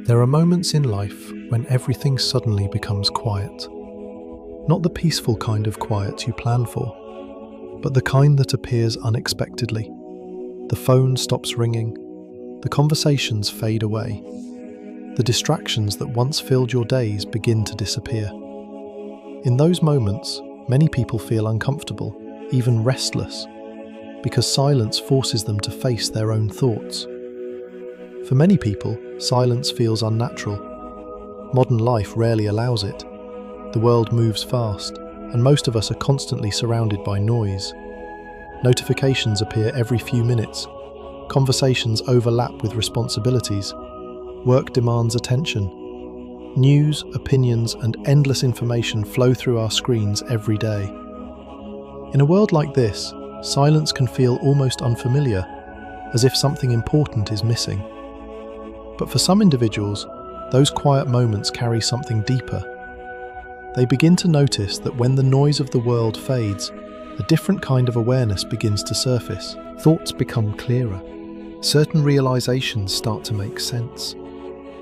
There are moments in life when everything suddenly becomes quiet. Not the peaceful kind of quiet you plan for, but the kind that appears unexpectedly. The phone stops ringing, the conversations fade away, the distractions that once filled your days begin to disappear. In those moments, many people feel uncomfortable, even restless, because silence forces them to face their own thoughts. For many people, silence feels unnatural. Modern life rarely allows it. The world moves fast, and most of us are constantly surrounded by noise. Notifications appear every few minutes. Conversations overlap with responsibilities. Work demands attention. News, opinions, and endless information flow through our screens every day. In a world like this, silence can feel almost unfamiliar, as if something important is missing. But for some individuals, those quiet moments carry something deeper. They begin to notice that when the noise of the world fades, a different kind of awareness begins to surface. Thoughts become clearer. Certain realizations start to make sense.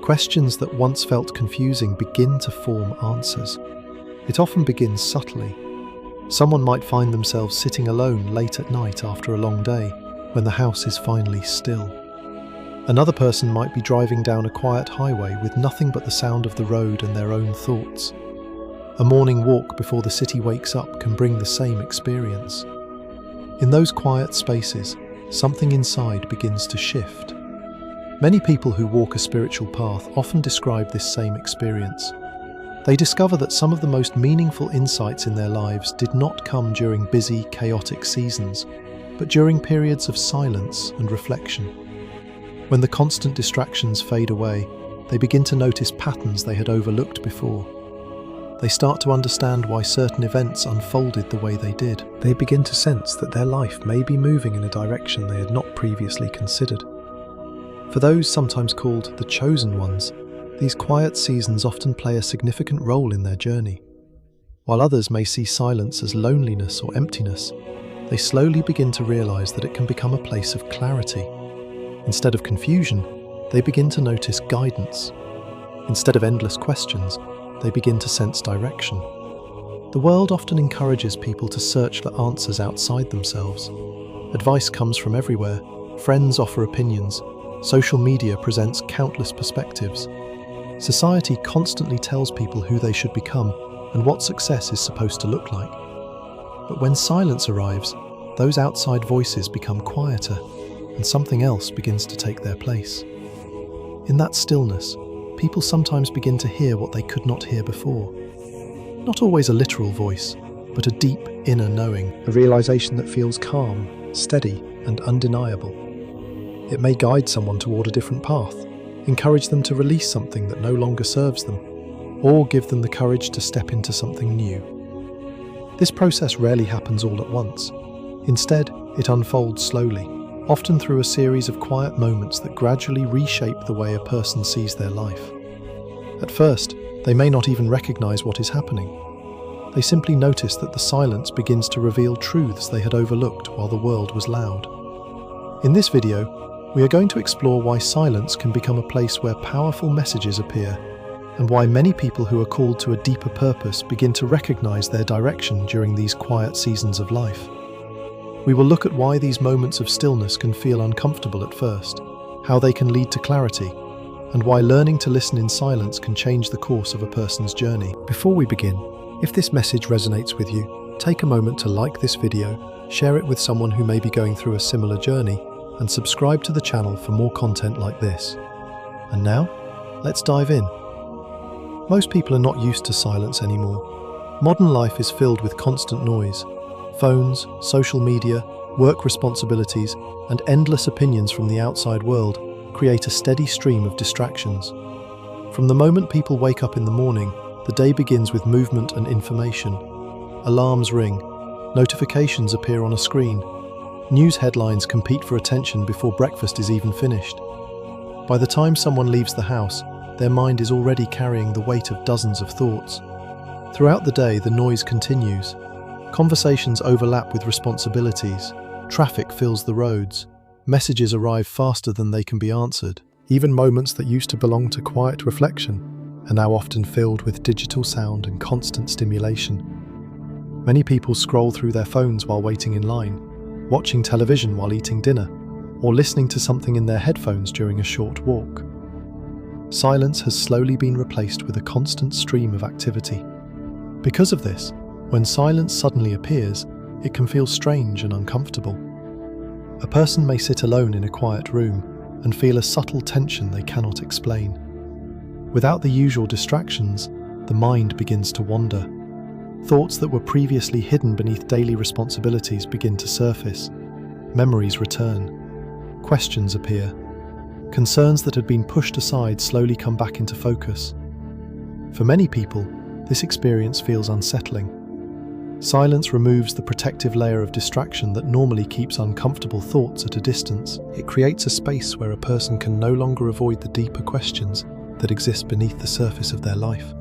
Questions that once felt confusing begin to form answers. It often begins subtly. Someone might find themselves sitting alone late at night after a long day, when the house is finally still. Another person might be driving down a quiet highway with nothing but the sound of the road and their own thoughts. A morning walk before the city wakes up can bring the same experience. In those quiet spaces, something inside begins to shift. Many people who walk a spiritual path often describe this same experience. They discover that some of the most meaningful insights in their lives did not come during busy, chaotic seasons, but during periods of silence and reflection. When the constant distractions fade away, they begin to notice patterns they had overlooked before. They start to understand why certain events unfolded the way they did. They begin to sense that their life may be moving in a direction they had not previously considered. For those sometimes called the chosen ones, these quiet seasons often play a significant role in their journey. While others may see silence as loneliness or emptiness, they slowly begin to realize that it can become a place of clarity. Instead of confusion, they begin to notice guidance. Instead of endless questions, they begin to sense direction. The world often encourages people to search for answers outside themselves. Advice comes from everywhere. Friends offer opinions. Social media presents countless perspectives. Society constantly tells people who they should become and what success is supposed to look like. But when silence arrives, those outside voices become quieter, and something else begins to take their place. In that stillness, people sometimes begin to hear what they could not hear before. Not always a literal voice, but a deep inner knowing, a realization that feels calm, steady, and undeniable. It may guide someone toward a different path, encourage them to release something that no longer serves them, or give them the courage to step into something new. This process rarely happens all at once. Instead, it unfolds slowly, often through a series of quiet moments that gradually reshape the way a person sees their life. At first, they may not even recognize what is happening. They simply notice that the silence begins to reveal truths they had overlooked while the world was loud. In this video, we are going to explore why silence can become a place where powerful messages appear, and why many people who are called to a deeper purpose begin to recognize their direction during these quiet seasons of life. We will look at why these moments of stillness can feel uncomfortable at first, how they can lead to clarity, and why learning to listen in silence can change the course of a person's journey. Before we begin, if this message resonates with you, take a moment to like this video, share it with someone who may be going through a similar journey, and subscribe to the channel for more content like this. And now, let's dive in. Most people are not used to silence anymore. Modern life is filled with constant noise. Phones, social media, work responsibilities, and endless opinions from the outside world create a steady stream of distractions. From the moment people wake up in the morning, the day begins with movement and information. Alarms ring, notifications appear on a screen, news headlines compete for attention before breakfast is even finished. By the time someone leaves the house, their mind is already carrying the weight of dozens of thoughts. Throughout the day, the noise continues. Conversations overlap with responsibilities, traffic fills the roads, messages arrive faster than they can be answered. Even moments that used to belong to quiet reflection are now often filled with digital sound and constant stimulation. Many people scroll through their phones while waiting in line, watching television while eating dinner, or listening to something in their headphones during a short walk. Silence has slowly been replaced with a constant stream of activity. Because of this, when silence suddenly appears, it can feel strange and uncomfortable. A person may sit alone in a quiet room and feel a subtle tension they cannot explain. Without the usual distractions, the mind begins to wander. Thoughts that were previously hidden beneath daily responsibilities begin to surface. Memories return. Questions appear. Concerns that had been pushed aside slowly come back into focus. For many people, this experience feels unsettling. Silence removes the protective layer of distraction that normally keeps uncomfortable thoughts at a distance. It creates a space where a person can no longer avoid the deeper questions that exist beneath the surface of their life.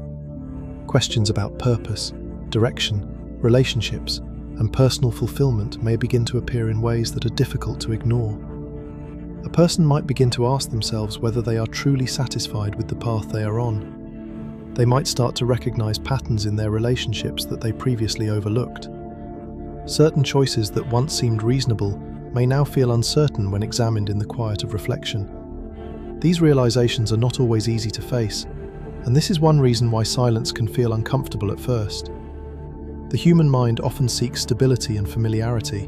Questions about purpose, direction, relationships, and personal fulfillment may begin to appear in ways that are difficult to ignore. A person might begin to ask themselves whether they are truly satisfied with the path they are on. They might start to recognize patterns in their relationships that they previously overlooked. Certain choices that once seemed reasonable may now feel uncertain when examined in the quiet of reflection. These realizations are not always easy to face, and this is one reason why silence can feel uncomfortable at first. The human mind often seeks stability and familiarity.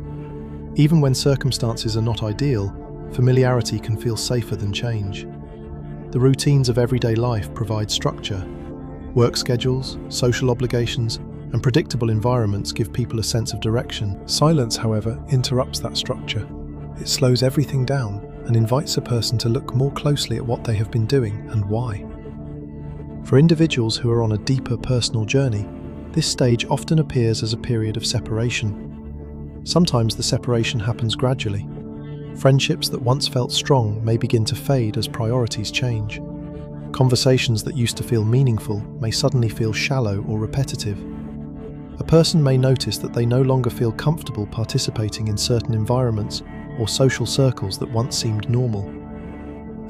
Even when circumstances are not ideal, familiarity can feel safer than change. The routines of everyday life provide structure. Work schedules, social obligations, and predictable environments give people a sense of direction. Silence, however, interrupts that structure. It slows everything down and invites a person to look more closely at what they have been doing and why. For individuals who are on a deeper personal journey, this stage often appears as a period of separation. Sometimes the separation happens gradually. Friendships that once felt strong may begin to fade as priorities change. Conversations that used to feel meaningful may suddenly feel shallow or repetitive. A person may notice that they no longer feel comfortable participating in certain environments or social circles that once seemed normal.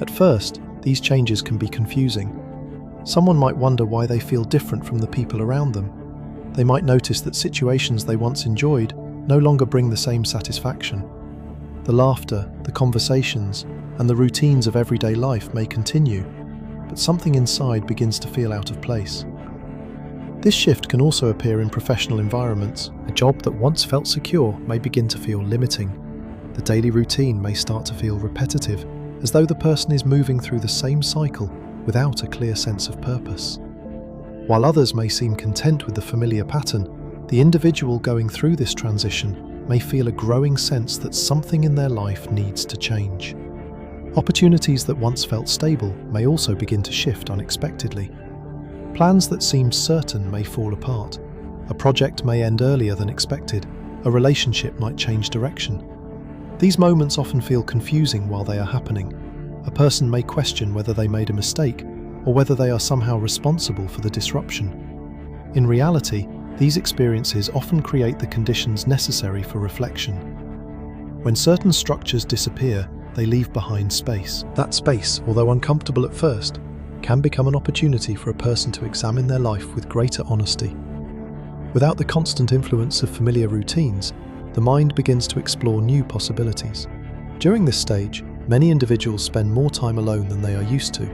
At first, these changes can be confusing. Someone might wonder why they feel different from the people around them. They might notice that situations they once enjoyed no longer bring the same satisfaction. The laughter, the conversations, and the routines of everyday life may continue, but something inside begins to feel out of place. This shift can also appear in professional environments. A job that once felt secure may begin to feel limiting. The daily routine may start to feel repetitive, as though the person is moving through the same cycle without a clear sense of purpose. While others may seem content with the familiar pattern, the individual going through this transition may feel a growing sense that something in their life needs to change. Opportunities that once felt stable may also begin to shift unexpectedly. Plans that seemed certain may fall apart. A project may end earlier than expected. A relationship might change direction. These moments often feel confusing while they are happening. A person may question whether they made a mistake or whether they are somehow responsible for the disruption. In reality, these experiences often create the conditions necessary for reflection. When certain structures disappear, they leave behind space. That space, although uncomfortable at first, can become an opportunity for a person to examine their life with greater honesty. Without the constant influence of familiar routines, the mind begins to explore new possibilities. During this stage, many individuals spend more time alone than they are used to.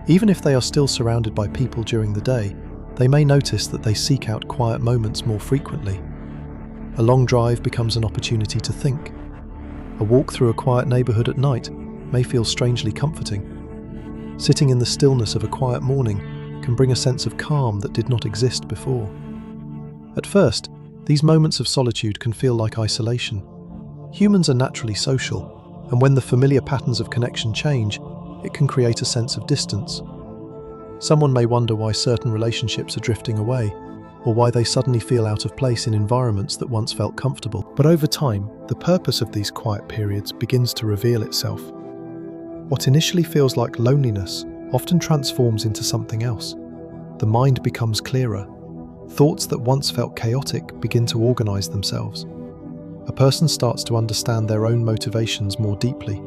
Even if they are still surrounded by people during the day, they may notice that they seek out quiet moments more frequently. A long drive becomes an opportunity to think. A walk through a quiet neighborhood at night may feel strangely comforting. Sitting in the stillness of a quiet morning can bring a sense of calm that did not exist before. At first, these moments of solitude can feel like isolation. Humans are naturally social, and when the familiar patterns of connection change, it can create a sense of distance. Someone may wonder why certain relationships are drifting away, or why they suddenly feel out of place in environments that once felt comfortable. But over time, the purpose of these quiet periods begins to reveal itself. What initially feels like loneliness often transforms into something else. The mind becomes clearer. Thoughts that once felt chaotic begin to organize themselves. A person starts to understand their own motivations more deeply.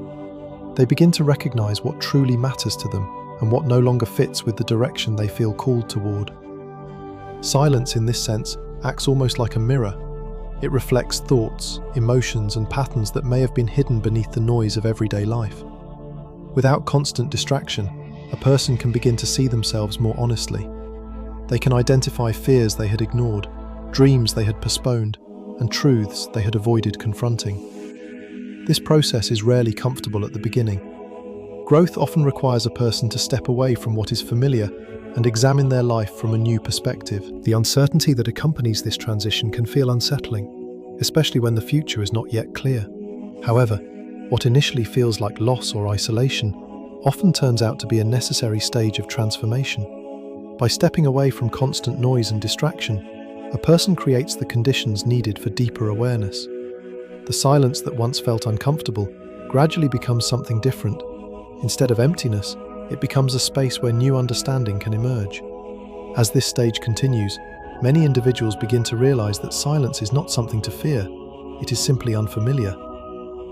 They begin to recognize what truly matters to them and what no longer fits with the direction they feel called toward. Silence, in this sense, acts almost like a mirror. It reflects thoughts, emotions, and patterns that may have been hidden beneath the noise of everyday life. Without constant distraction, a person can begin to see themselves more honestly. They can identify fears they had ignored, dreams they had postponed, and truths they had avoided confronting. This process is rarely comfortable at the beginning. Growth often requires a person to step away from what is familiar and examine their life from a new perspective. The uncertainty that accompanies this transition can feel unsettling, especially when the future is not yet clear. However, what initially feels like loss or isolation often turns out to be a necessary stage of transformation. By stepping away from constant noise and distraction, a person creates the conditions needed for deeper awareness. The silence that once felt uncomfortable gradually becomes something different. Instead of emptiness, it becomes a space where new understanding can emerge. As this stage continues, many individuals begin to realize that silence is not something to fear, it is simply unfamiliar.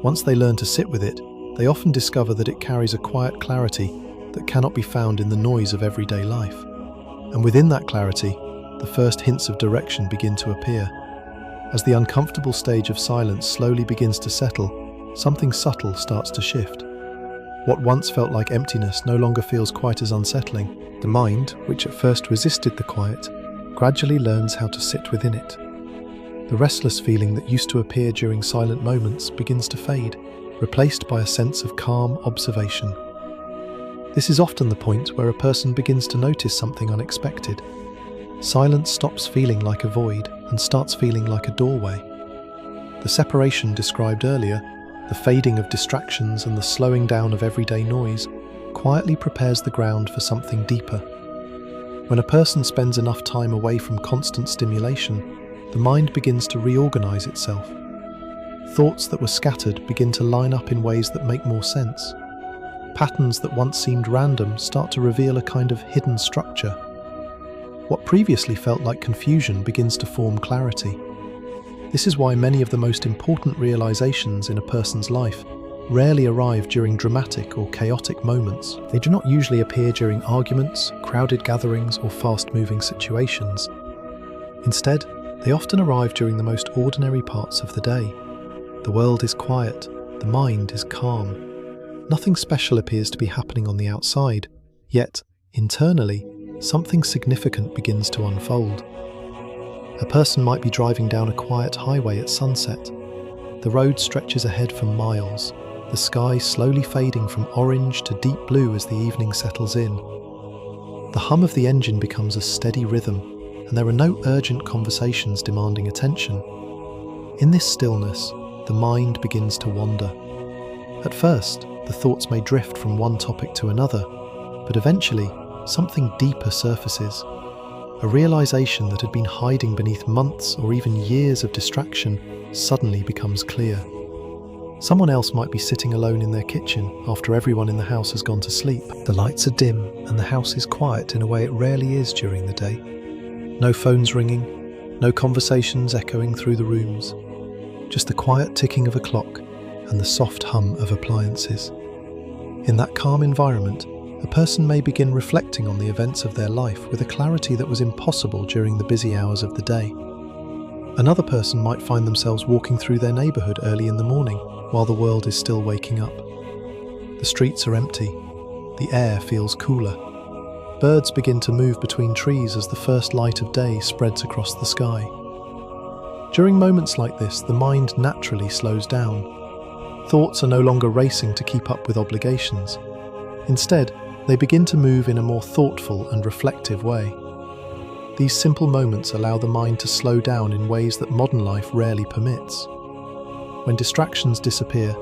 Once they learn to sit with it, they often discover that it carries a quiet clarity that cannot be found in the noise of everyday life. And within that clarity, the first hints of direction begin to appear. As the uncomfortable stage of silence slowly begins to settle, something subtle starts to shift. What once felt like emptiness no longer feels quite as unsettling. The mind, which at first resisted the quiet, gradually learns how to sit within it. The restless feeling that used to appear during silent moments begins to fade, replaced by a sense of calm observation. This is often the point where a person begins to notice something unexpected. Silence stops feeling like a void and starts feeling like a doorway. The separation described earlier, the fading of distractions and the slowing down of everyday noise, quietly prepares the ground for something deeper. When a person spends enough time away from constant stimulation, the mind begins to reorganize itself. Thoughts that were scattered begin to line up in ways that make more sense. Patterns that once seemed random start to reveal a kind of hidden structure. What previously felt like confusion begins to form clarity. This is why many of the most important realizations in a person's life rarely arrive during dramatic or chaotic moments. They do not usually appear during arguments, crowded gatherings, or fast-moving situations. Instead, they often arrive during the most ordinary parts of the day. The world is quiet, the mind is calm. Nothing special appears to be happening on the outside, yet, internally, something significant begins to unfold. A person might be driving down a quiet highway at sunset. The road stretches ahead for miles, the sky slowly fading from orange to deep blue as the evening settles in. The hum of the engine becomes a steady rhythm, and there are no urgent conversations demanding attention. In this stillness, the mind begins to wander. At first, the thoughts may drift from one topic to another, but eventually, something deeper surfaces. A realization that had been hiding beneath months or even years of distraction suddenly becomes clear. Someone else might be sitting alone in their kitchen after everyone in the house has gone to sleep. The lights are dim and the house is quiet in a way it rarely is during the day. No phones ringing, no conversations echoing through the rooms. Just the quiet ticking of a clock and the soft hum of appliances. In that calm environment, a person may begin reflecting on the events of their life with a clarity that was impossible during the busy hours of the day. Another person might find themselves walking through their neighborhood early in the morning while the world is still waking up. The streets are empty. The air feels cooler. Birds begin to move between trees as the first light of day spreads across the sky. During moments like this, the mind naturally slows down. Thoughts are no longer racing to keep up with obligations. Instead, they begin to move in a more thoughtful and reflective way. These simple moments allow the mind to slow down in ways that modern life rarely permits. When distractions disappear,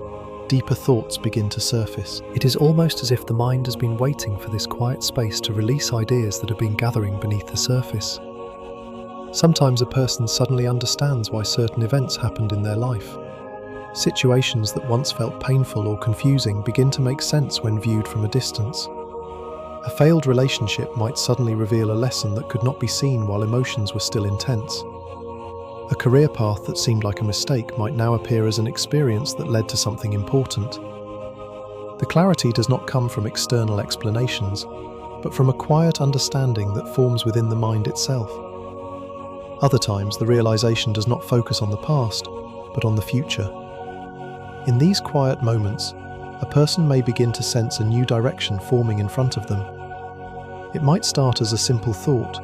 deeper thoughts begin to surface. It is almost as if the mind has been waiting for this quiet space to release ideas that have been gathering beneath the surface. Sometimes a person suddenly understands why certain events happened in their life. Situations that once felt painful or confusing begin to make sense when viewed from a distance. A failed relationship might suddenly reveal a lesson that could not be seen while emotions were still intense. A career path that seemed like a mistake might now appear as an experience that led to something important. The clarity does not come from external explanations, but from a quiet understanding that forms within the mind itself. Other times, the realization does not focus on the past, but on the future. In these quiet moments, a person may begin to sense a new direction forming in front of them. It might start as a simple thought,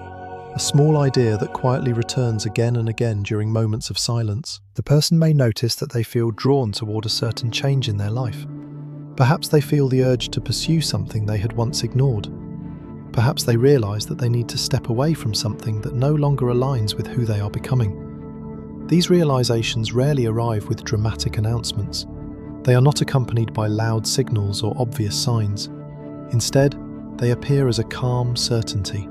a small idea that quietly returns again and again during moments of silence. The person may notice that they feel drawn toward a certain change in their life. Perhaps they feel the urge to pursue something they had once ignored. Perhaps they realize that they need to step away from something that no longer aligns with who they are becoming. These realizations rarely arrive with dramatic announcements. They are not accompanied by loud signals or obvious signs. Instead, they appear as a calm certainty.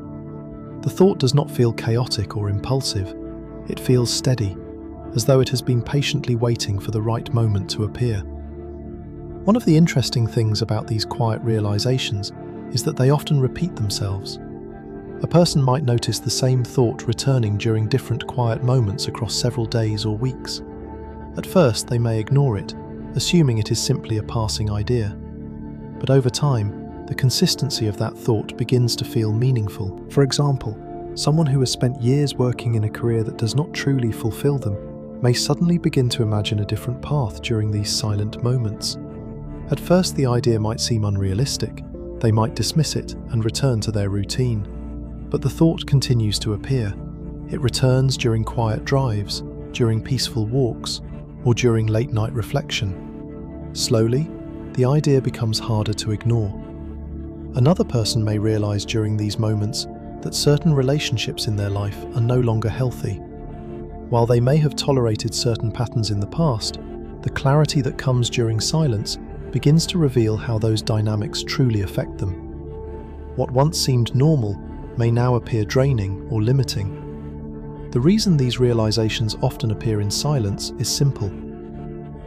The thought does not feel chaotic or impulsive. It feels steady, as though it has been patiently waiting for the right moment to appear. One of the interesting things about these quiet realizations is that they often repeat themselves. A person might notice the same thought returning during different quiet moments across several days or weeks. At first, they may ignore it, assuming it is simply a passing idea. But over time, the consistency of that thought begins to feel meaningful. For example, someone who has spent years working in a career that does not truly fulfill them may suddenly begin to imagine a different path during these silent moments. At first, the idea might seem unrealistic. They might dismiss it and return to their routine. But the thought continues to appear. It returns during quiet drives, during peaceful walks, or during late-night reflection. Slowly, the idea becomes harder to ignore. Another person may realize during these moments that certain relationships in their life are no longer healthy. While they may have tolerated certain patterns in the past, the clarity that comes during silence begins to reveal how those dynamics truly affect them. What once seemed normal may now appear draining or limiting. The reason these realizations often appear in silence is simple.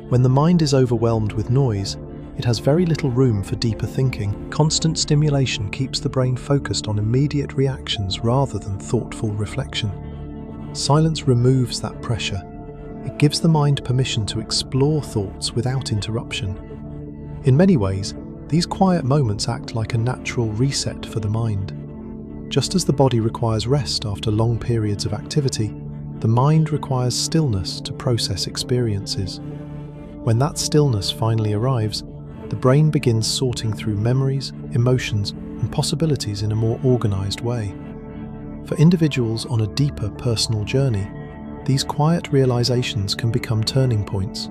When the mind is overwhelmed with noise, it has very little room for deeper thinking. Constant stimulation keeps the brain focused on immediate reactions rather than thoughtful reflection. Silence removes that pressure. It gives the mind permission to explore thoughts without interruption. In many ways, these quiet moments act like a natural reset for the mind. Just as the body requires rest after long periods of activity, the mind requires stillness to process experiences. When that stillness finally arrives, the brain begins sorting through memories, emotions, and possibilities in a more organized way. For individuals on a deeper personal journey, these quiet realizations can become turning points.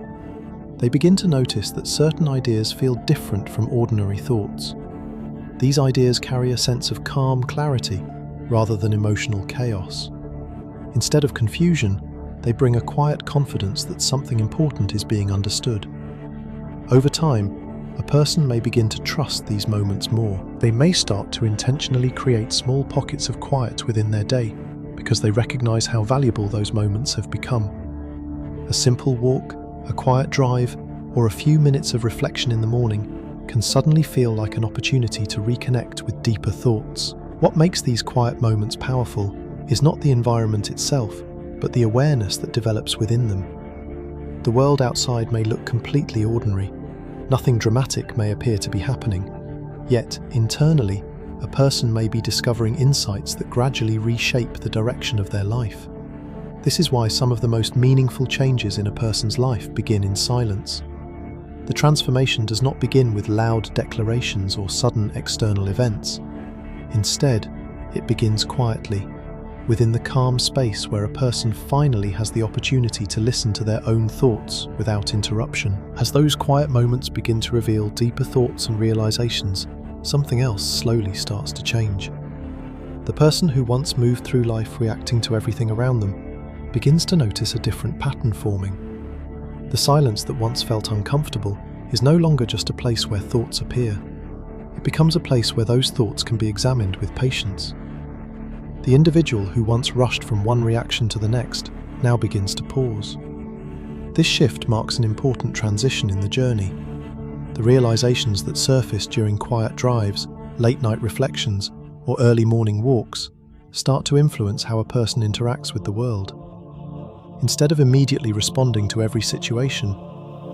They begin to notice that certain ideas feel different from ordinary thoughts. These ideas carry a sense of calm clarity rather than emotional chaos. Instead of confusion, they bring a quiet confidence that something important is being understood. Over time, a person may begin to trust these moments more. They may start to intentionally create small pockets of quiet within their day because they recognize how valuable those moments have become. A simple walk, a quiet drive, or a few minutes of reflection in the morning can suddenly feel like an opportunity to reconnect with deeper thoughts. What makes these quiet moments powerful is not the environment itself, but the awareness that develops within them. The world outside may look completely ordinary. Nothing dramatic may appear to be happening. Yet, internally, a person may be discovering insights that gradually reshape the direction of their life. This is why some of the most meaningful changes in a person's life begin in silence. The transformation does not begin with loud declarations or sudden external events. Instead, it begins quietly, within the calm space where a person finally has the opportunity to listen to their own thoughts without interruption. As those quiet moments begin to reveal deeper thoughts and realizations, something else slowly starts to change. The person who once moved through life reacting to everything around them begins to notice a different pattern forming. The silence that once felt uncomfortable is no longer just a place where thoughts appear. It becomes a place where those thoughts can be examined with patience. The individual who once rushed from one reaction to the next now begins to pause. This shift marks an important transition in the journey. The realizations that surface during quiet drives, late-night reflections, or early morning walks start to influence how a person interacts with the world. Instead of immediately responding to every situation,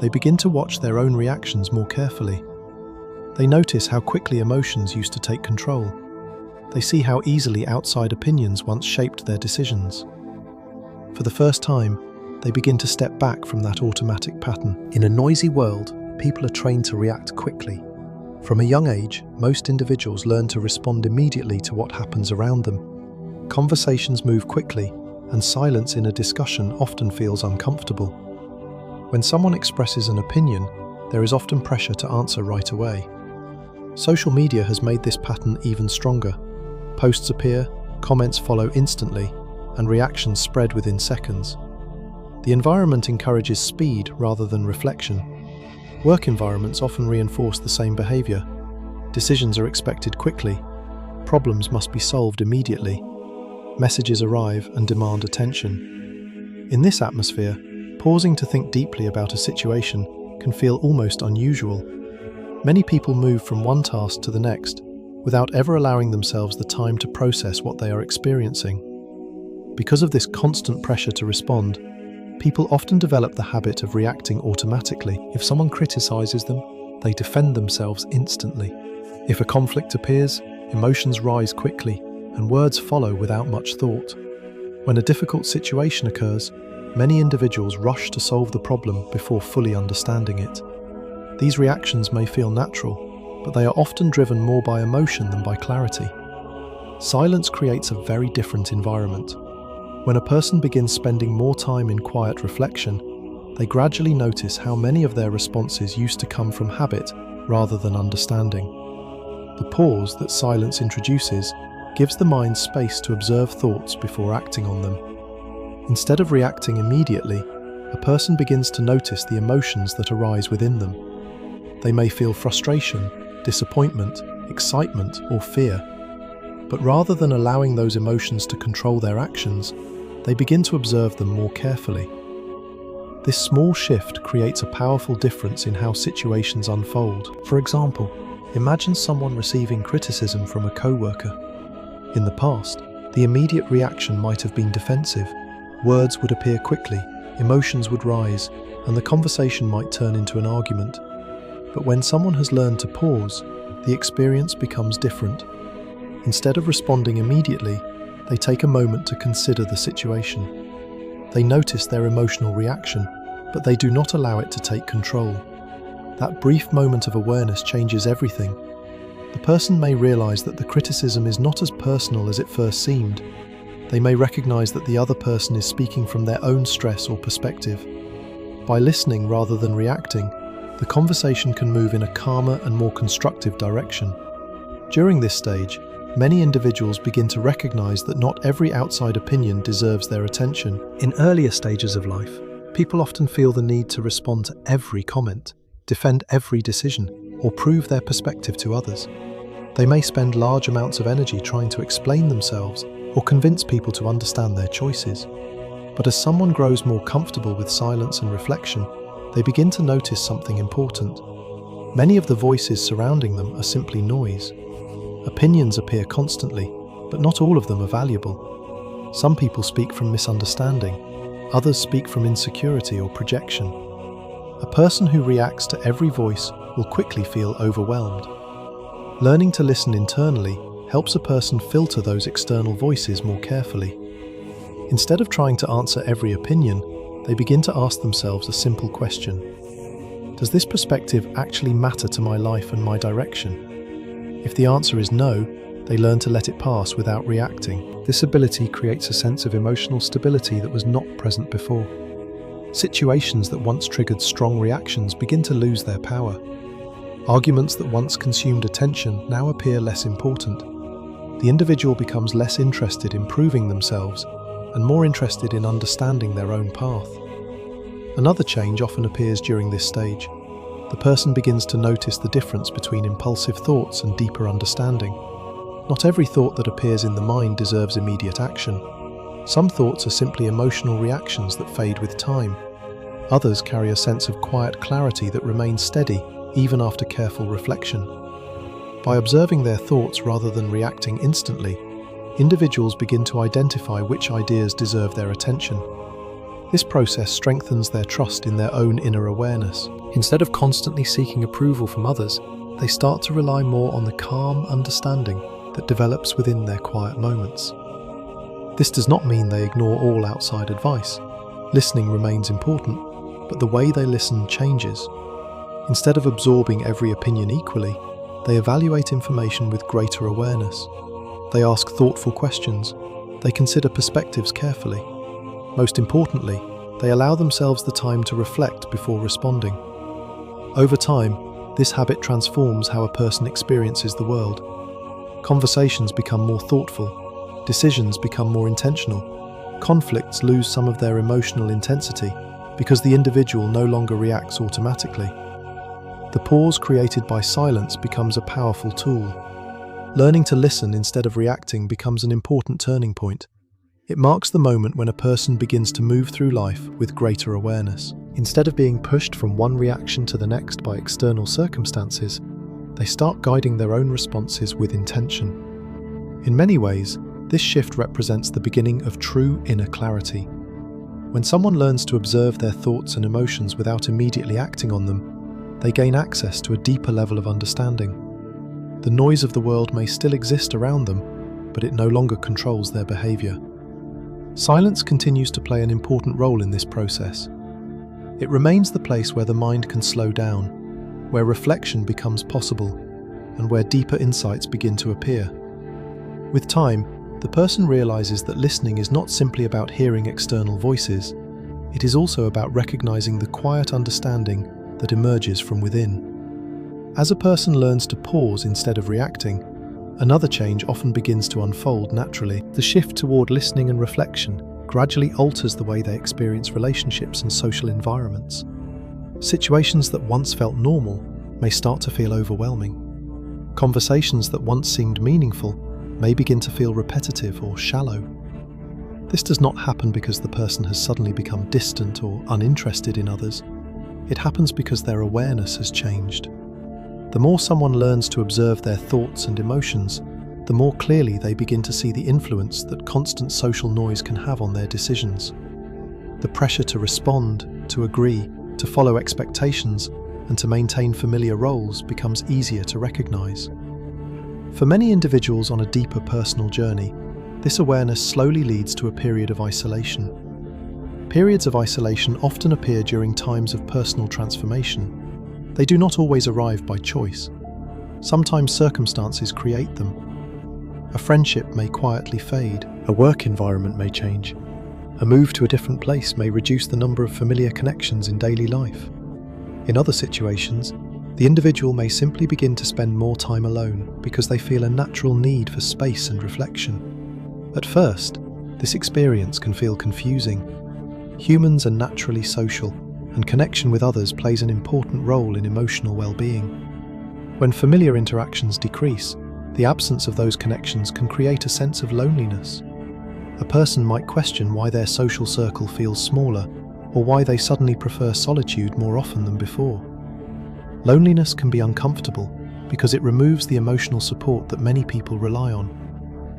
they begin to watch their own reactions more carefully. They notice how quickly emotions used to take control. They see how easily outside opinions once shaped their decisions. For the first time, they begin to step back from that automatic pattern. In a noisy world, people are trained to react quickly. From a young age, most individuals learn to respond immediately to what happens around them. Conversations move quickly, and silence in a discussion often feels uncomfortable. When someone expresses an opinion, there is often pressure to answer right away. Social media has made this pattern even stronger. Posts appear, comments follow instantly, and reactions spread within seconds. The environment encourages speed rather than reflection. Work environments often reinforce the same behavior. Decisions are expected quickly. Problems must be solved immediately. Messages arrive and demand attention. In this atmosphere, pausing to think deeply about a situation can feel almost unusual. Many people move from one task to the next without ever allowing themselves the time to process what they are experiencing. Because of this constant pressure to respond, people often develop the habit of reacting automatically. If someone criticizes them, they defend themselves instantly. If a conflict appears, emotions rise quickly, and words follow without much thought. When a difficult situation occurs, many individuals rush to solve the problem before fully understanding it. These reactions may feel natural, but they are often driven more by emotion than by clarity. Silence creates a very different environment. When a person begins spending more time in quiet reflection, they gradually notice how many of their responses used to come from habit rather than understanding. The pause that silence introduces gives the mind space to observe thoughts before acting on them. Instead of reacting immediately, a person begins to notice the emotions that arise within them. They may feel frustration, disappointment, excitement, or fear. But rather than allowing those emotions to control their actions, they begin to observe them more carefully. This small shift creates a powerful difference in how situations unfold. For example, imagine someone receiving criticism from a co-worker. In the past, the immediate reaction might have been defensive. Words would appear quickly, emotions would rise, and the conversation might turn into an argument. But when someone has learned to pause, the experience becomes different. Instead of responding immediately, they take a moment to consider the situation. They notice their emotional reaction, but they do not allow it to take control. That brief moment of awareness changes everything. The person may realize that the criticism is not as personal as it first seemed. They may recognize that the other person is speaking from their own stress or perspective. By listening rather than reacting, the conversation can move in a calmer and more constructive direction. During this stage, many individuals begin to recognize that not every outside opinion deserves their attention. In earlier stages of life, people often feel the need to respond to every comment, defend every decision, or prove their perspective to others. They may spend large amounts of energy trying to explain themselves or convince people to understand their choices. But as someone grows more comfortable with silence and reflection, they begin to notice something important. Many of the voices surrounding them are simply noise. Opinions appear constantly, but not all of them are valuable. Some people speak from misunderstanding, others speak from insecurity or projection. A person who reacts to every voice will quickly feel overwhelmed. Learning to listen internally helps a person filter those external voices more carefully. Instead of trying to answer every opinion, they begin to ask themselves a simple question. Does this perspective actually matter to my life and my direction? If the answer is no, they learn to let it pass without reacting. This ability creates a sense of emotional stability that was not present before. Situations that once triggered strong reactions begin to lose their power. Arguments that once consumed attention now appear less important. The individual becomes less interested in proving themselves and more interested in understanding their own path. Another change often appears during this stage. The person begins to notice the difference between impulsive thoughts and deeper understanding. Not every thought that appears in the mind deserves immediate action. Some thoughts are simply emotional reactions that fade with time. Others carry a sense of quiet clarity that remains steady even after careful reflection. By observing their thoughts rather than reacting instantly, individuals begin to identify which ideas deserve their attention. This process strengthens their trust in their own inner awareness. Instead of constantly seeking approval from others, they start to rely more on the calm understanding that develops within their quiet moments. This does not mean they ignore all outside advice. Listening remains important, but the way they listen changes. Instead of absorbing every opinion equally, they evaluate information with greater awareness. They ask thoughtful questions. They consider perspectives carefully. Most importantly, they allow themselves the time to reflect before responding. Over time, this habit transforms how a person experiences the world. Conversations become more thoughtful, decisions become more intentional, conflicts lose some of their emotional intensity because the individual no longer reacts automatically. The pause created by silence becomes a powerful tool. Learning to listen instead of reacting becomes an important turning point. It marks the moment when a person begins to move through life with greater awareness. Instead of being pushed from one reaction to the next by external circumstances, they start guiding their own responses with intention. In many ways, this shift represents the beginning of true inner clarity. When someone learns to observe their thoughts and emotions without immediately acting on them, they gain access to a deeper level of understanding. The noise of the world may still exist around them, but it no longer controls their behavior. Silence continues to play an important role in this process. It remains the place where the mind can slow down, where reflection becomes possible, and where deeper insights begin to appear. With time, the person realizes that listening is not simply about hearing external voices. It is also about recognizing the quiet understanding that emerges from within. As a person learns to pause instead of reacting, another change often begins to unfold naturally. The shift toward listening and reflection gradually alters the way they experience relationships and social environments. Situations that once felt normal may start to feel overwhelming. Conversations that once seemed meaningful may begin to feel repetitive or shallow. This does not happen because the person has suddenly become distant or uninterested in others. It happens because their awareness has changed. The more someone learns to observe their thoughts and emotions, the more clearly they begin to see the influence that constant social noise can have on their decisions. The pressure to respond, to agree, to follow expectations, and to maintain familiar roles becomes easier to recognize. For many individuals on a deeper personal journey, this awareness slowly leads to a period of isolation. Periods of isolation often appear during times of personal transformation. They do not always arrive by choice. Sometimes circumstances create them. A friendship may quietly fade. A work environment may change. A move to a different place may reduce the number of familiar connections in daily life. In other situations, the individual may simply begin to spend more time alone because they feel a natural need for space and reflection. At first, this experience can feel confusing. Humans are naturally social, and connection with others plays an important role in emotional well-being. When familiar interactions decrease, the absence of those connections can create a sense of loneliness. A person might question why their social circle feels smaller, or why they suddenly prefer solitude more often than before. Loneliness can be uncomfortable because it removes the emotional support that many people rely on.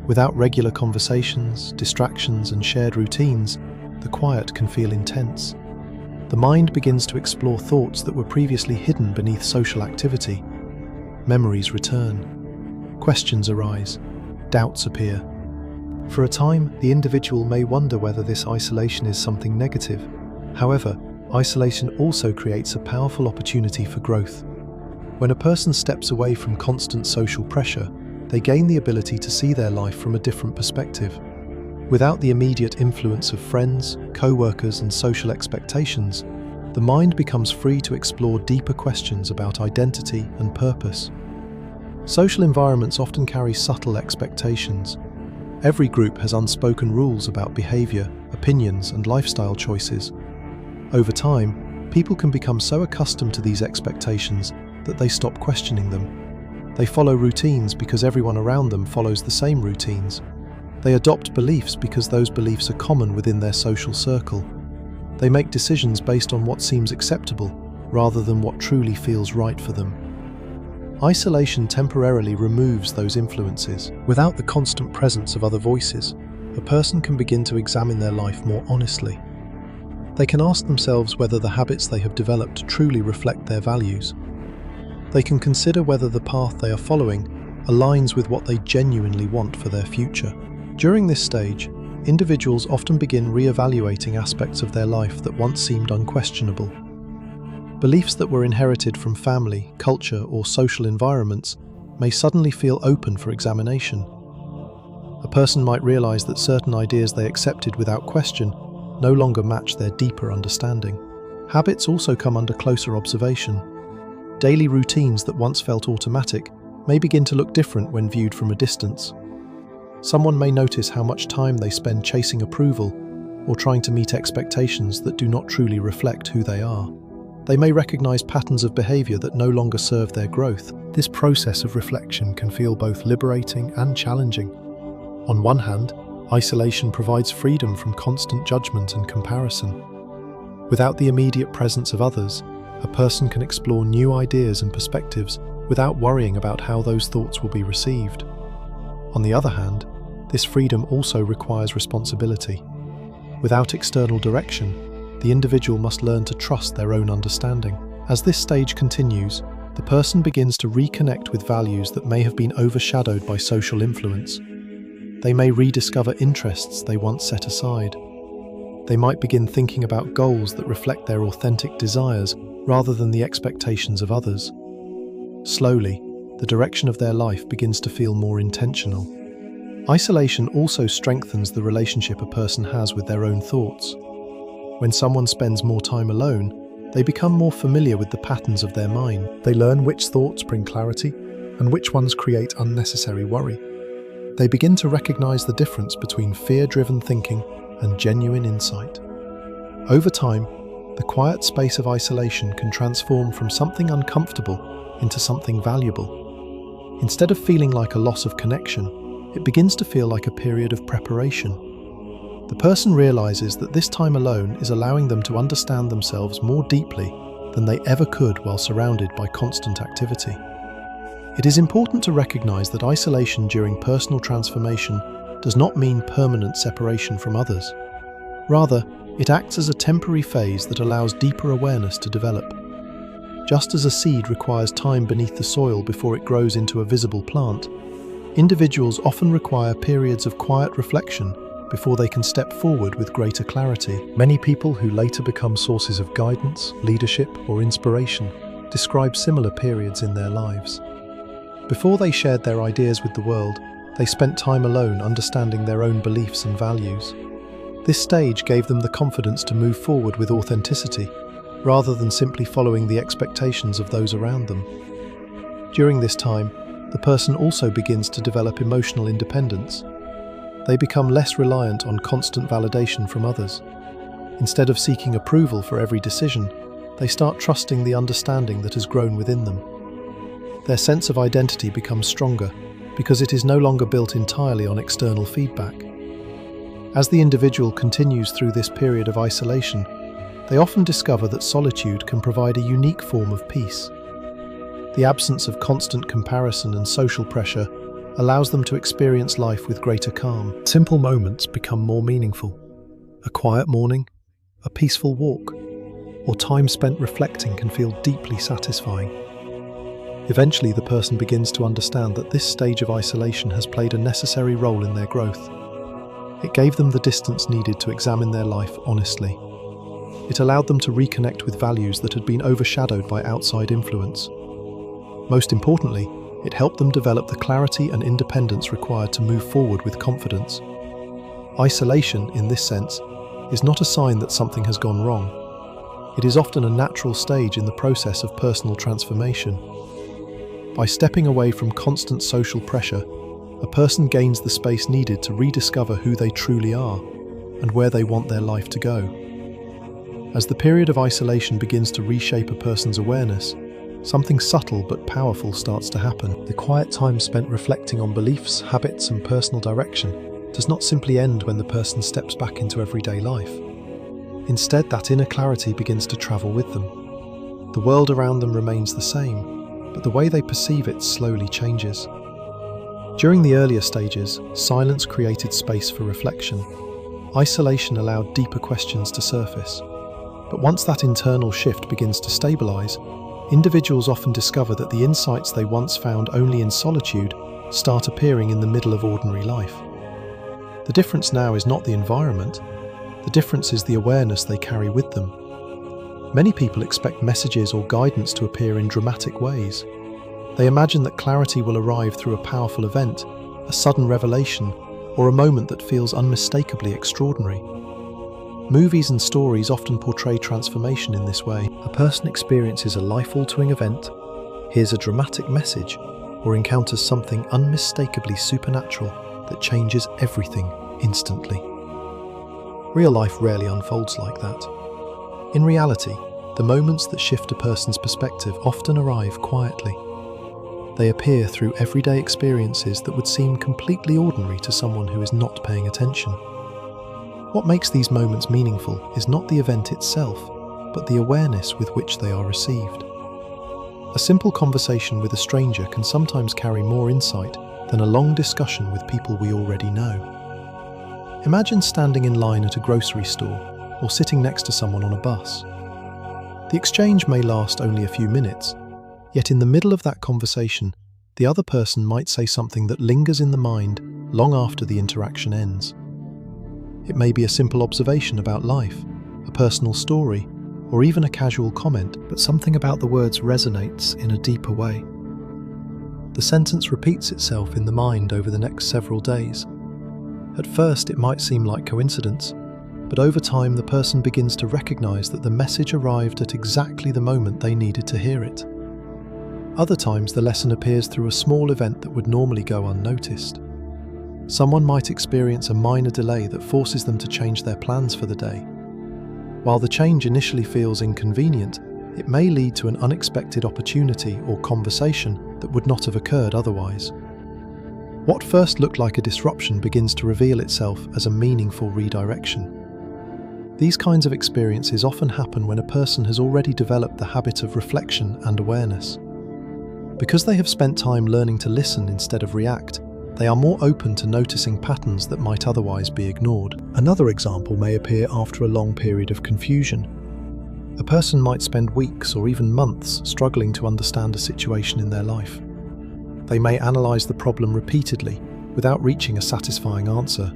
Without regular conversations, distractions, and shared routines, the quiet can feel intense. The mind begins to explore thoughts that were previously hidden beneath social activity. Memories return. Questions arise. Doubts appear. For a time, the individual may wonder whether this isolation is something negative. However, isolation also creates a powerful opportunity for growth. When a person steps away from constant social pressure, they gain the ability to see their life from a different perspective. Without the immediate influence of friends, co-workers, and social expectations, the mind becomes free to explore deeper questions about identity and purpose. Social environments often carry subtle expectations. Every group has unspoken rules about behavior, opinions, and lifestyle choices. Over time, people can become so accustomed to these expectations that they stop questioning them. They follow routines because everyone around them follows the same routines. They adopt beliefs because those beliefs are common within their social circle. They make decisions based on what seems acceptable, rather than what truly feels right for them. Isolation temporarily removes those influences. Without the constant presence of other voices, a person can begin to examine their life more honestly. They can ask themselves whether the habits they have developed truly reflect their values. They can consider whether the path they are following aligns with what they genuinely want for their future. During this stage, individuals often begin re-evaluating aspects of their life that once seemed unquestionable. Beliefs that were inherited from family, culture, or social environments may suddenly feel open for examination. A person might realize that certain ideas they accepted without question no longer match their deeper understanding. Habits also come under closer observation. Daily routines that once felt automatic may begin to look different when viewed from a distance. Someone may notice how much time they spend chasing approval or trying to meet expectations that do not truly reflect who they are. They may recognize patterns of behavior that no longer serve their growth. This process of reflection can feel both liberating and challenging. On one hand, isolation provides freedom from constant judgment and comparison. Without the immediate presence of others, a person can explore new ideas and perspectives without worrying about how those thoughts will be received. On the other hand, this freedom also requires responsibility. Without external direction, the individual must learn to trust their own understanding. As this stage continues, the person begins to reconnect with values that may have been overshadowed by social influence. They may rediscover interests they once set aside. They might begin thinking about goals that reflect their authentic desires rather than the expectations of others. Slowly, the direction of their life begins to feel more intentional. Isolation also strengthens the relationship a person has with their own thoughts. When someone spends more time alone, they become more familiar with the patterns of their mind. They learn which thoughts bring clarity and which ones create unnecessary worry. They begin to recognize the difference between fear-driven thinking and genuine insight. Over time, the quiet space of isolation can transform from something uncomfortable into something valuable. Instead of feeling like a loss of connection, it begins to feel like a period of preparation. The person realizes that this time alone is allowing them to understand themselves more deeply than they ever could while surrounded by constant activity. It is important to recognize that isolation during personal transformation does not mean permanent separation from others. Rather, it acts as a temporary phase that allows deeper awareness to develop. Just as a seed requires time beneath the soil before it grows into a visible plant, individuals often require periods of quiet reflection before they can step forward with greater clarity. Many people who later become sources of guidance, leadership, or inspiration describe similar periods in their lives. Before they shared their ideas with the world, they spent time alone understanding their own beliefs and values. This stage gave them the confidence to move forward with authenticity, rather than simply following the expectations of those around them. During this time, the person also begins to develop emotional independence. They become less reliant on constant validation from others. Instead of seeking approval for every decision, they start trusting the understanding that has grown within them. Their sense of identity becomes stronger because it is no longer built entirely on external feedback. As the individual continues through this period of isolation, they often discover that solitude can provide a unique form of peace. The absence of constant comparison and social pressure allows them to experience life with greater calm. Simple moments become more meaningful. A quiet morning, a peaceful walk, or time spent reflecting can feel deeply satisfying. Eventually, the person begins to understand that this stage of isolation has played a necessary role in their growth. It gave them the distance needed to examine their life honestly. It allowed them to reconnect with values that had been overshadowed by outside influence. Most importantly, it helped them develop the clarity and independence required to move forward with confidence. Isolation, in this sense, is not a sign that something has gone wrong. It is often a natural stage in the process of personal transformation. By stepping away from constant social pressure, a person gains the space needed to rediscover who they truly are and where they want their life to go. As the period of isolation begins to reshape a person's awareness, something subtle but powerful starts to happen. The quiet time spent reflecting on beliefs, habits, and personal direction does not simply end when the person steps back into everyday life. Instead, that inner clarity begins to travel with them. The world around them remains the same, but the way they perceive it slowly changes. During the earlier stages, silence created space for reflection. Isolation allowed deeper questions to surface. But once that internal shift begins to stabilize, Individuals often discover that the insights they once found only in solitude start appearing in the middle of ordinary life. The difference now is not the environment, the difference is the awareness they carry with them. Many people expect messages or guidance to appear in dramatic ways. They imagine that clarity will arrive through a powerful event, a sudden revelation, or a moment that feels unmistakably extraordinary. Movies and stories often portray transformation in this way. A person experiences a life-altering event, hears a dramatic message, or encounters something unmistakably supernatural that changes everything instantly. Real life rarely unfolds like that. In reality, the moments that shift a person's perspective often arrive quietly. They appear through everyday experiences that would seem completely ordinary to someone who is not paying attention. What makes these moments meaningful is not the event itself, but the awareness with which they are received. A simple conversation with a stranger can sometimes carry more insight than a long discussion with people we already know. Imagine standing in line at a grocery store or sitting next to someone on a bus. The exchange may last only a few minutes, yet in the middle of that conversation, the other person might say something that lingers in the mind long after the interaction ends. It may be a simple observation about life, a personal story, or even a casual comment, but something about the words resonates in a deeper way. The sentence repeats itself in the mind over the next several days. At first, it might seem like coincidence, but over time the person begins to recognize that the message arrived at exactly the moment they needed to hear it. Other times the lesson appears through a small event that would normally go unnoticed. Someone might experience a minor delay that forces them to change their plans for the day. While the change initially feels inconvenient, it may lead to an unexpected opportunity or conversation that would not have occurred otherwise. What first looked like a disruption begins to reveal itself as a meaningful redirection. These kinds of experiences often happen when a person has already developed the habit of reflection and awareness. Because they have spent time learning to listen instead of react, they are more open to noticing patterns that might otherwise be ignored. Another example may appear after a long period of confusion. A person might spend weeks or even months struggling to understand a situation in their life. They may analyze the problem repeatedly without reaching a satisfying answer.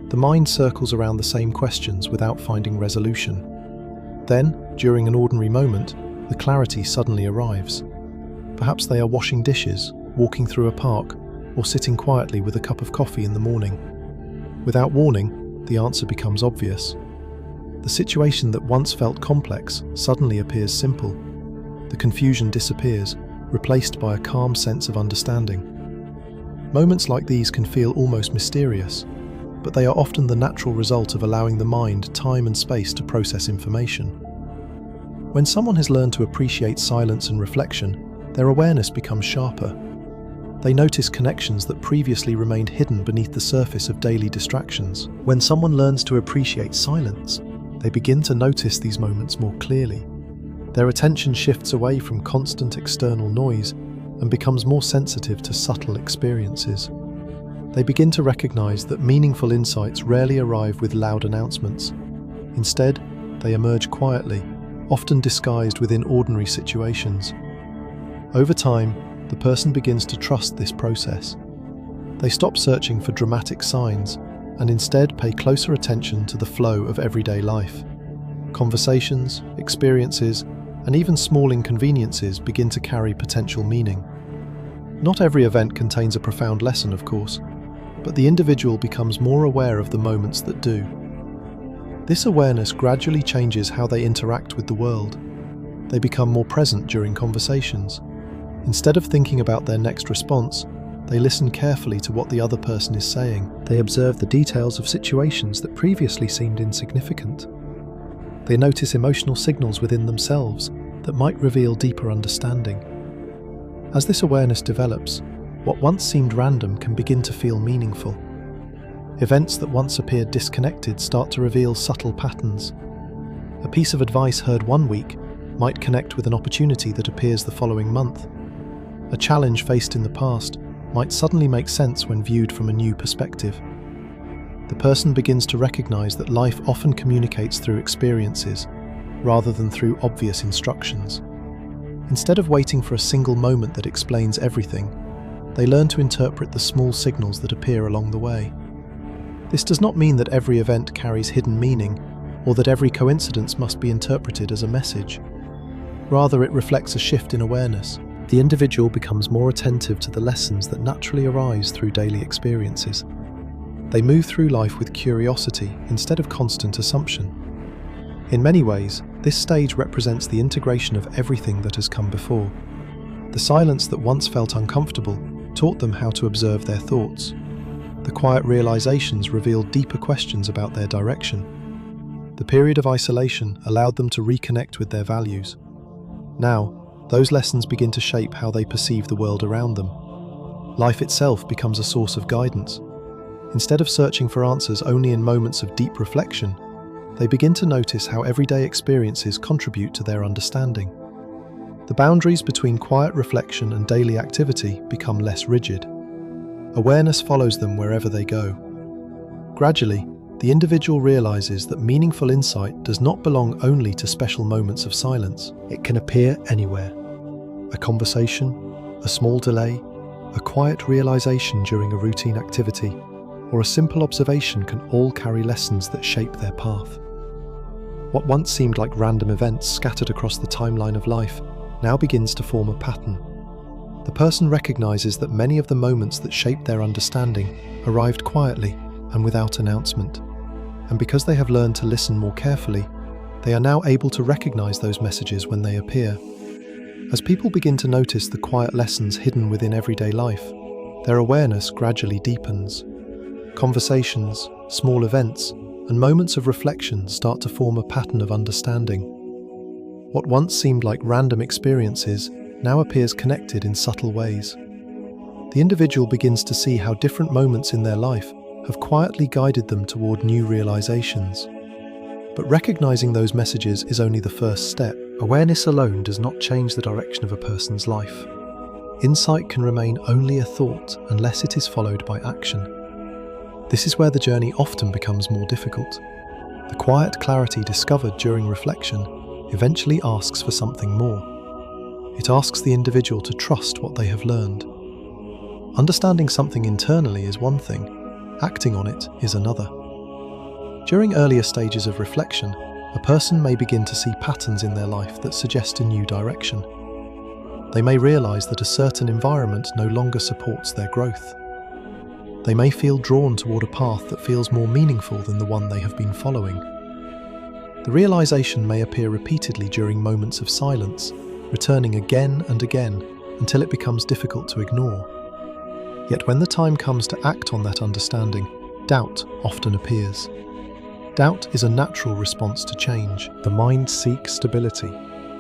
The mind circles around the same questions without finding resolution. Then, during an ordinary moment, the clarity suddenly arrives. Perhaps they are washing dishes, walking through a park, or sitting quietly with a cup of coffee in the morning. Without warning, the answer becomes obvious. The situation that once felt complex suddenly appears simple. The confusion disappears, replaced by a calm sense of understanding. Moments like these can feel almost mysterious, but they are often the natural result of allowing the mind time and space to process information. When someone has learned to appreciate silence and reflection, their awareness becomes sharper. They notice connections that previously remained hidden beneath the surface of daily distractions. When someone learns to appreciate silence, they begin to notice these moments more clearly. Their attention shifts away from constant external noise and becomes more sensitive to subtle experiences. They begin to recognize that meaningful insights rarely arrive with loud announcements. Instead, they emerge quietly, often disguised within ordinary situations. Over time, the person begins to trust this process. They stop searching for dramatic signs and instead pay closer attention to the flow of everyday life. Conversations, experiences, and even small inconveniences begin to carry potential meaning. Not every event contains a profound lesson, of course, but the individual becomes more aware of the moments that do. This awareness gradually changes how they interact with the world. They become more present during conversations. Instead of thinking about their next response, they listen carefully to what the other person is saying. They observe the details of situations that previously seemed insignificant. They notice emotional signals within themselves that might reveal deeper understanding. As this awareness develops, what once seemed random can begin to feel meaningful. Events that once appeared disconnected start to reveal subtle patterns. A piece of advice heard one week might connect with an opportunity that appears the following month. A challenge faced in the past might suddenly make sense when viewed from a new perspective. The person begins to recognize that life often communicates through experiences, rather than through obvious instructions. Instead of waiting for a single moment that explains everything, they learn to interpret the small signals that appear along the way. This does not mean that every event carries hidden meaning, or that every coincidence must be interpreted as a message. Rather, it reflects a shift in awareness. The individual becomes more attentive to the lessons that naturally arise through daily experiences. They move through life with curiosity instead of constant assumption. In many ways, this stage represents the integration of everything that has come before. The silence that once felt uncomfortable taught them how to observe their thoughts. The quiet realizations revealed deeper questions about their direction. The period of isolation allowed them to reconnect with their values. Now, those lessons begin to shape how they perceive the world around them. Life itself becomes a source of guidance. Instead of searching for answers only in moments of deep reflection, they begin to notice how everyday experiences contribute to their understanding. The boundaries between quiet reflection and daily activity become less rigid. Awareness follows them wherever they go. Gradually, the individual realizes that meaningful insight does not belong only to special moments of silence. It can appear anywhere. A conversation, a small delay, a quiet realization during a routine activity, or a simple observation can all carry lessons that shape their path. What once seemed like random events scattered across the timeline of life now begins to form a pattern. The person recognizes that many of the moments that shaped their understanding arrived quietly and without announcement. And because they have learned to listen more carefully, they are now able to recognize those messages when they appear. As people begin to notice the quiet lessons hidden within everyday life, their awareness gradually deepens. Conversations, small events, and moments of reflection start to form a pattern of understanding. What once seemed like random experiences now appears connected in subtle ways. The individual begins to see how different moments in their life have quietly guided them toward new realizations. But recognizing those messages is only the first step. Awareness alone does not change the direction of a person's life. Insight can remain only a thought unless it is followed by action. This is where the journey often becomes more difficult. The quiet clarity discovered during reflection eventually asks for something more. It asks the individual to trust what they have learned. Understanding something internally is one thing, acting on it is another. During earlier stages of reflection, a person may begin to see patterns in their life that suggest a new direction. They may realize that a certain environment no longer supports their growth. They may feel drawn toward a path that feels more meaningful than the one they have been following. The realization may appear repeatedly during moments of silence, returning again and again until it becomes difficult to ignore. Yet when the time comes to act on that understanding, doubt often appears. Doubt is a natural response to change. The mind seeks stability,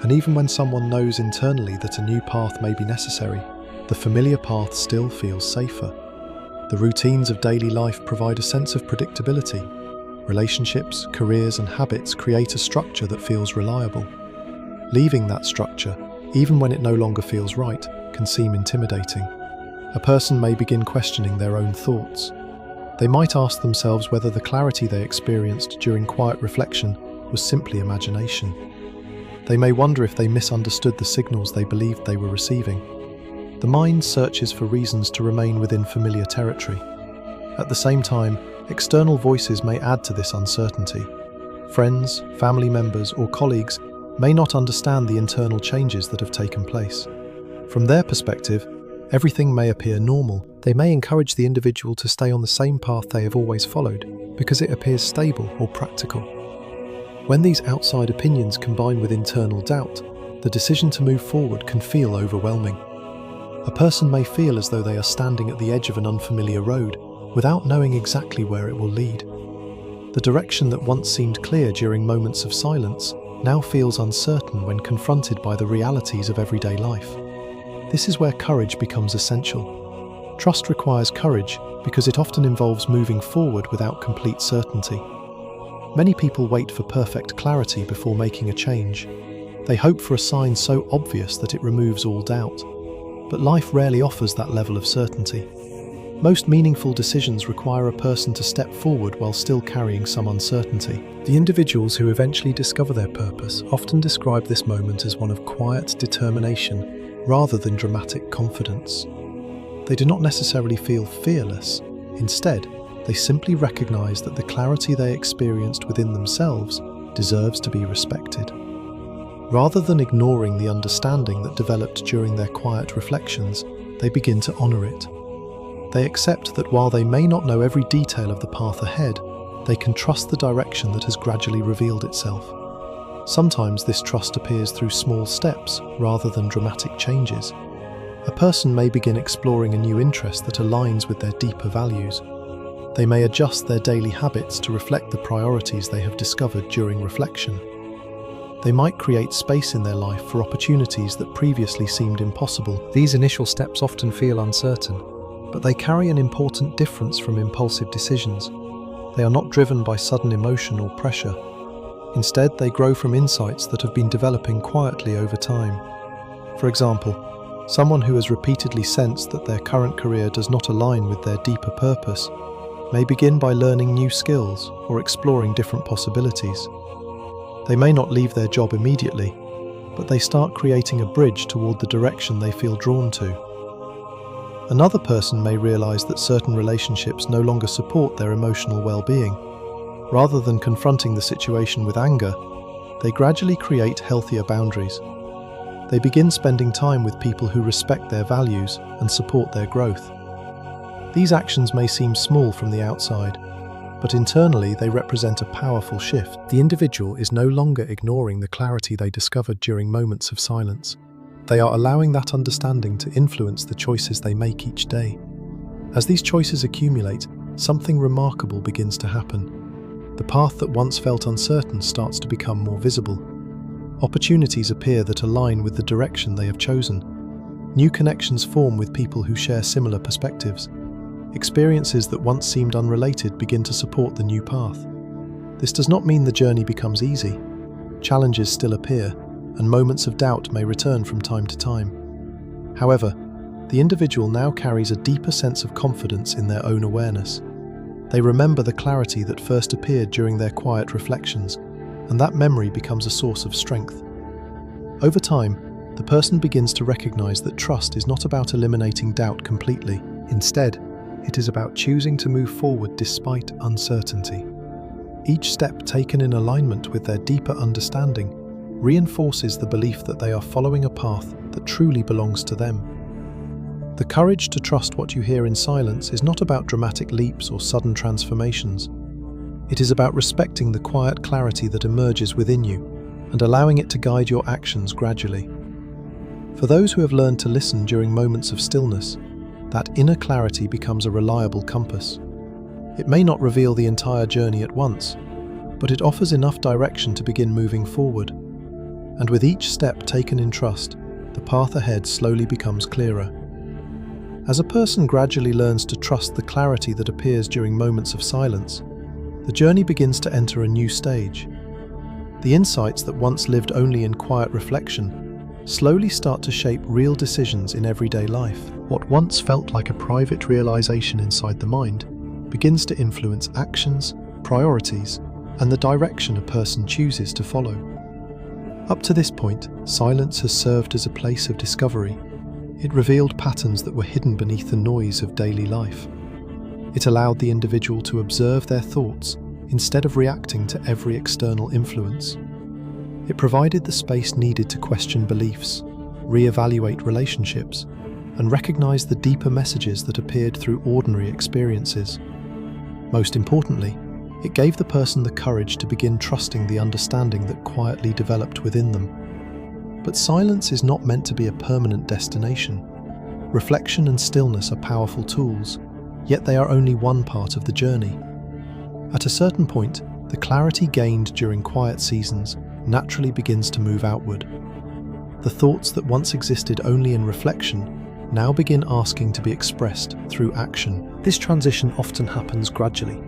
and even when someone knows internally that a new path may be necessary, the familiar path still feels safer. The routines of daily life provide a sense of predictability. Relationships, careers, and habits create a structure that feels reliable. Leaving that structure, even when it no longer feels right, can seem intimidating. A person may begin questioning their own thoughts. They might ask themselves whether the clarity they experienced during quiet reflection was simply imagination. They may wonder if they misunderstood the signals they believed they were receiving. The mind searches for reasons to remain within familiar territory. At the same time, external voices may add to this uncertainty. Friends, family members, or colleagues may not understand the internal changes that have taken place. From their perspective, everything may appear normal. They may encourage the individual to stay on the same path they have always followed because it appears stable or practical. When these outside opinions combine with internal doubt, the decision to move forward can feel overwhelming. A person may feel as though they are standing at the edge of an unfamiliar road without knowing exactly where it will lead. The direction that once seemed clear during moments of silence now feels uncertain when confronted by the realities of everyday life. This is where courage becomes essential. Trust requires courage because it often involves moving forward without complete certainty. Many people wait for perfect clarity before making a change. They hope for a sign so obvious that it removes all doubt. But life rarely offers that level of certainty. Most meaningful decisions require a person to step forward while still carrying some uncertainty. The individuals who eventually discover their purpose often describe this moment as one of quiet determination rather than dramatic confidence. They do not necessarily feel fearless. Instead, they simply recognize that the clarity they experienced within themselves deserves to be respected. Rather than ignoring the understanding that developed during their quiet reflections, they begin to honor it. They accept that while they may not know every detail of the path ahead, they can trust the direction that has gradually revealed itself. Sometimes this trust appears through small steps rather than dramatic changes. A person may begin exploring a new interest that aligns with their deeper values. They may adjust their daily habits to reflect the priorities they have discovered during reflection. They might create space in their life for opportunities that previously seemed impossible. These initial steps often feel uncertain, but they carry an important difference from impulsive decisions. They are not driven by sudden emotion or pressure. Instead, they grow from insights that have been developing quietly over time. For example, someone who has repeatedly sensed that their current career does not align with their deeper purpose may begin by learning new skills or exploring different possibilities. They may not leave their job immediately, but they start creating a bridge toward the direction they feel drawn to. Another person may realize that certain relationships no longer support their emotional well-being. Rather than confronting the situation with anger, they gradually create healthier boundaries. They begin spending time with people who respect their values and support their growth. These actions may seem small from the outside, but internally they represent a powerful shift. The individual is no longer ignoring the clarity they discovered during moments of silence. They are allowing that understanding to influence the choices they make each day. As these choices accumulate, something remarkable begins to happen. The path that once felt uncertain starts to become more visible. Opportunities appear that align with the direction they have chosen. New connections form with people who share similar perspectives. Experiences that once seemed unrelated begin to support the new path. This does not mean the journey becomes easy. Challenges still appear, and moments of doubt may return from time to time. However, the individual now carries a deeper sense of confidence in their own awareness. They remember the clarity that first appeared during their quiet reflections, and that memory becomes a source of strength. Over time, the person begins to recognize that trust is not about eliminating doubt completely. Instead, it is about choosing to move forward despite uncertainty. Each step taken in alignment with their deeper understanding reinforces the belief that they are following a path that truly belongs to them. The courage to trust what you hear in silence is not about dramatic leaps or sudden transformations. It is about respecting the quiet clarity that emerges within you and allowing it to guide your actions gradually. For those who have learned to listen during moments of stillness, that inner clarity becomes a reliable compass. It may not reveal the entire journey at once, but it offers enough direction to begin moving forward. And with each step taken in trust, the path ahead slowly becomes clearer. As a person gradually learns to trust the clarity that appears during moments of silence, the journey begins to enter a new stage. The insights that once lived only in quiet reflection slowly start to shape real decisions in everyday life. What once felt like a private realization inside the mind begins to influence actions, priorities, and the direction a person chooses to follow. Up to this point, silence has served as a place of discovery. It revealed patterns that were hidden beneath the noise of daily life. It allowed the individual to observe their thoughts instead of reacting to every external influence. It provided the space needed to question beliefs, reevaluate relationships, and recognize the deeper messages that appeared through ordinary experiences. Most importantly, it gave the person the courage to begin trusting the understanding that quietly developed within them. But silence is not meant to be a permanent destination. Reflection and stillness are powerful tools, yet they are only one part of the journey. At a certain point, the clarity gained during quiet seasons naturally begins to move outward. The thoughts that once existed only in reflection now begin asking to be expressed through action. This transition often happens gradually.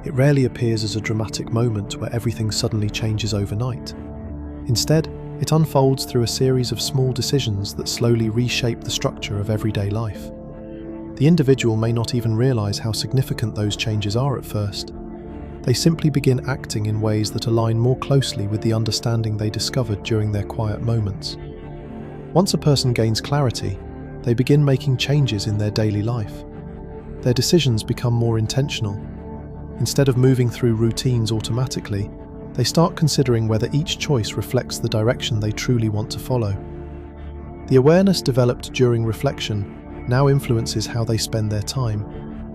It rarely appears as a dramatic moment where everything suddenly changes overnight. Instead, it unfolds through a series of small decisions that slowly reshape the structure of everyday life. The individual may not even realize how significant those changes are at first. They simply begin acting in ways that align more closely with the understanding they discovered during their quiet moments. Once a person gains clarity, they begin making changes in their daily life. Their decisions become more intentional. Instead of moving through routines automatically, they start considering whether each choice reflects the direction they truly want to follow. The awareness developed during reflection now influences how they spend their time,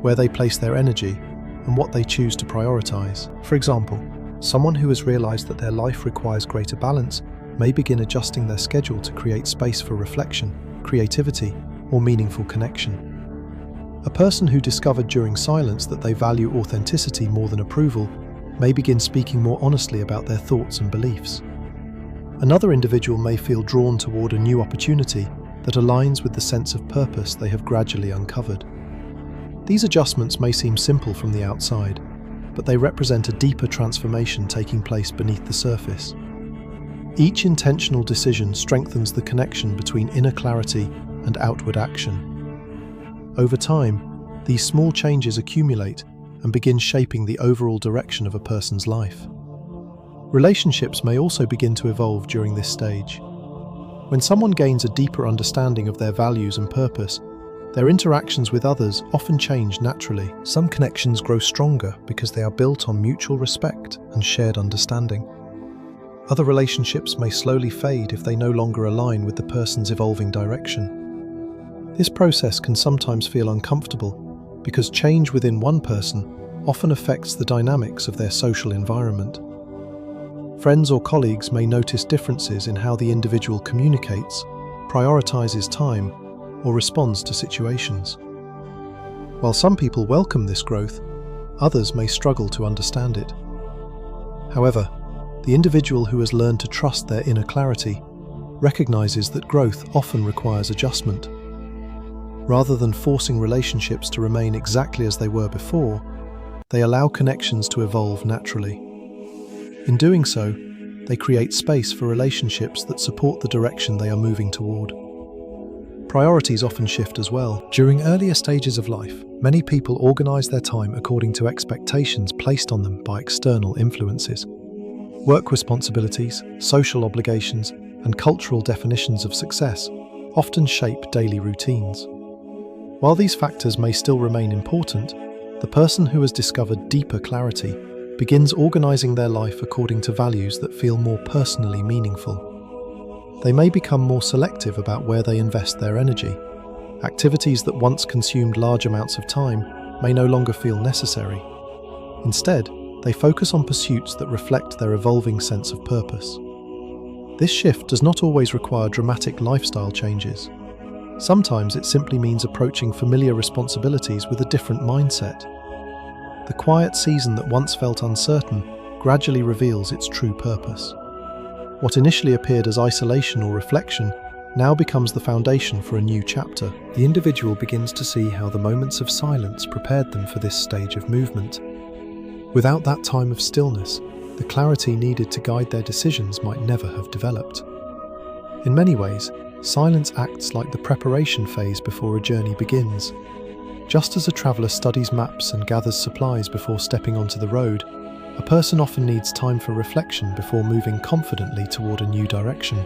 where they place their energy, and what they choose to prioritize. For example, someone who has realized that their life requires greater balance may begin adjusting their schedule to create space for reflection, creativity, or meaningful connection. A person who discovered during silence that they value authenticity more than approval may begin speaking more honestly about their thoughts and beliefs. Another individual may feel drawn toward a new opportunity that aligns with the sense of purpose they have gradually uncovered. These adjustments may seem simple from the outside, but they represent a deeper transformation taking place beneath the surface. Each intentional decision strengthens the connection between inner clarity and outward action. Over time, these small changes accumulate and begin shaping the overall direction of a person's life. Relationships may also begin to evolve during this stage. When someone gains a deeper understanding of their values and purpose, their interactions with others often change naturally. Some connections grow stronger because they are built on mutual respect and shared understanding. Other relationships may slowly fade if they no longer align with the person's evolving direction. This process can sometimes feel uncomfortable because change within one person often affects the dynamics of their social environment. Friends or colleagues may notice differences in how the individual communicates, prioritizes time, or responds to situations. While some people welcome this growth, others may struggle to understand it. However, the individual who has learned to trust their inner clarity recognizes that growth often requires adjustment. Rather than forcing relationships to remain exactly as they were before, they allow connections to evolve naturally. In doing so, they create space for relationships that support the direction they are moving toward. Priorities often shift as well. During earlier stages of life, many people organize their time according to expectations placed on them by external influences. Work responsibilities, social obligations, and cultural definitions of success often shape daily routines. While these factors may still remain important, the person who has discovered deeper clarity begins organizing their life according to values that feel more personally meaningful. They may become more selective about where they invest their energy. Activities that once consumed large amounts of time may no longer feel necessary. Instead, they focus on pursuits that reflect their evolving sense of purpose. This shift does not always require dramatic lifestyle changes. Sometimes it simply means approaching familiar responsibilities with a different mindset. The quiet season that once felt uncertain gradually reveals its true purpose. What initially appeared as isolation or reflection now becomes the foundation for a new chapter. The individual begins to see how the moments of silence prepared them for this stage of movement. Without that time of stillness, the clarity needed to guide their decisions might never have developed. In many ways, silence acts like the preparation phase before a journey begins. Just as a traveller studies maps and gathers supplies before stepping onto the road, a person often needs time for reflection before moving confidently toward a new direction.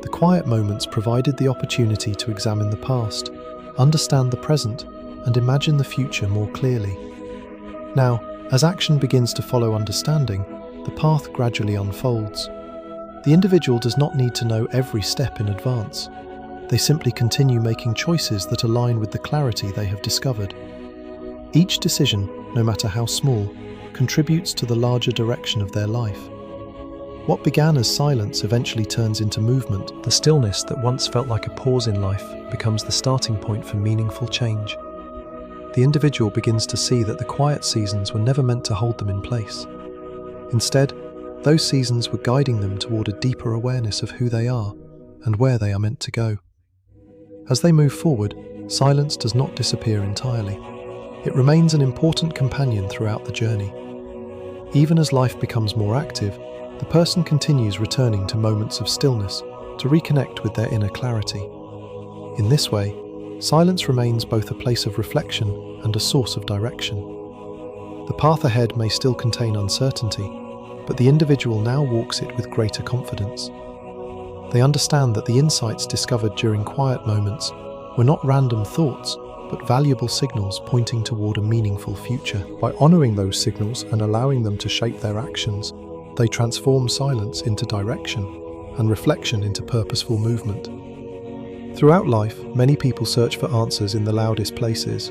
The quiet moments provided the opportunity to examine the past, understand the present, and imagine the future more clearly. Now, as action begins to follow understanding, the path gradually unfolds. The individual does not need to know every step in advance. They simply continue making choices that align with the clarity they have discovered. Each decision, no matter how small, contributes to the larger direction of their life. What began as silence eventually turns into movement. The stillness that once felt like a pause in life becomes the starting point for meaningful change. The individual begins to see that the quiet seasons were never meant to hold them in place. Instead, those seasons were guiding them toward a deeper awareness of who they are and where they are meant to go. As they move forward, silence does not disappear entirely. It remains an important companion throughout the journey. Even as life becomes more active, the person continues returning to moments of stillness to reconnect with their inner clarity. In this way, Silence remains both a place of reflection and a source of direction. The path ahead may still contain uncertainty, but the individual now walks it with greater confidence. They understand that the insights discovered during quiet moments were not random thoughts, but valuable signals pointing toward a meaningful future. By honoring those signals and allowing them to shape their actions, they transform silence into direction and reflection into purposeful movement. Throughout life, many people search for answers in the loudest places.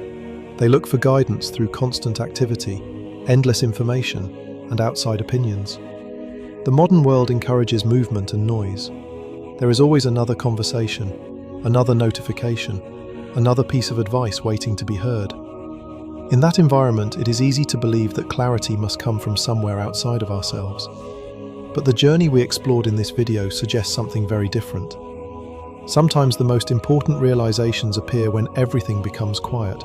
They look for guidance through constant activity, endless information, and outside opinions. The modern world encourages movement and noise. There is always another conversation, another notification, another piece of advice waiting to be heard. In that environment, it is easy to believe that clarity must come from somewhere outside of ourselves. But the journey we explored in this video suggests something very different. Sometimes the most important realizations appear when everything becomes quiet.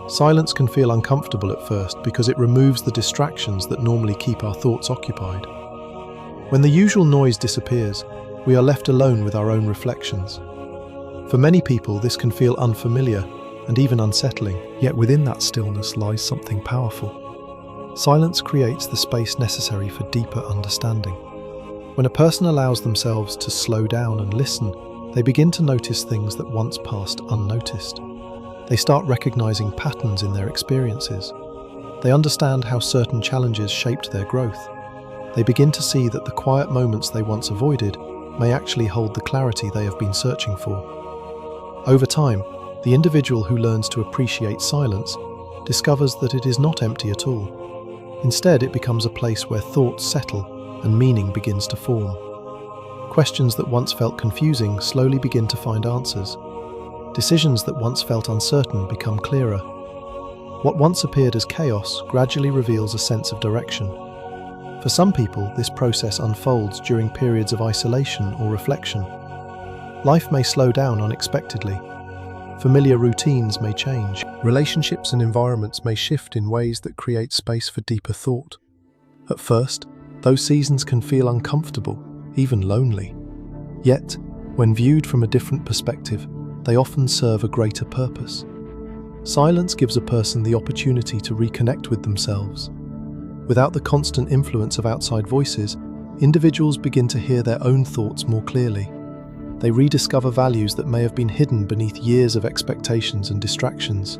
Silence can feel uncomfortable at first because it removes the distractions that normally keep our thoughts occupied. When the usual noise disappears, we are left alone with our own reflections. For many people, this can feel unfamiliar and even unsettling, yet within that stillness lies something powerful. Silence creates the space necessary for deeper understanding. When a person allows themselves to slow down and listen, they begin to notice things that once passed unnoticed. They start recognizing patterns in their experiences. They understand how certain challenges shaped their growth. They begin to see that the quiet moments they once avoided may actually hold the clarity they have been searching for. Over time, the individual who learns to appreciate silence discovers that it is not empty at all. Instead, it becomes a place where thoughts settle and meaning begins to form. Questions that once felt confusing slowly begin to find answers. Decisions that once felt uncertain become clearer. What once appeared as chaos gradually reveals a sense of direction. For some people, this process unfolds during periods of isolation or reflection. Life may slow down unexpectedly. Familiar routines may change. Relationships and environments may shift in ways that create space for deeper thought. At first, those seasons can feel uncomfortable, even lonely. Yet, when viewed from a different perspective, they often serve a greater purpose. Silence gives a person the opportunity to reconnect with themselves. Without the constant influence of outside voices, individuals begin to hear their own thoughts more clearly. They rediscover values that may have been hidden beneath years of expectations and distractions.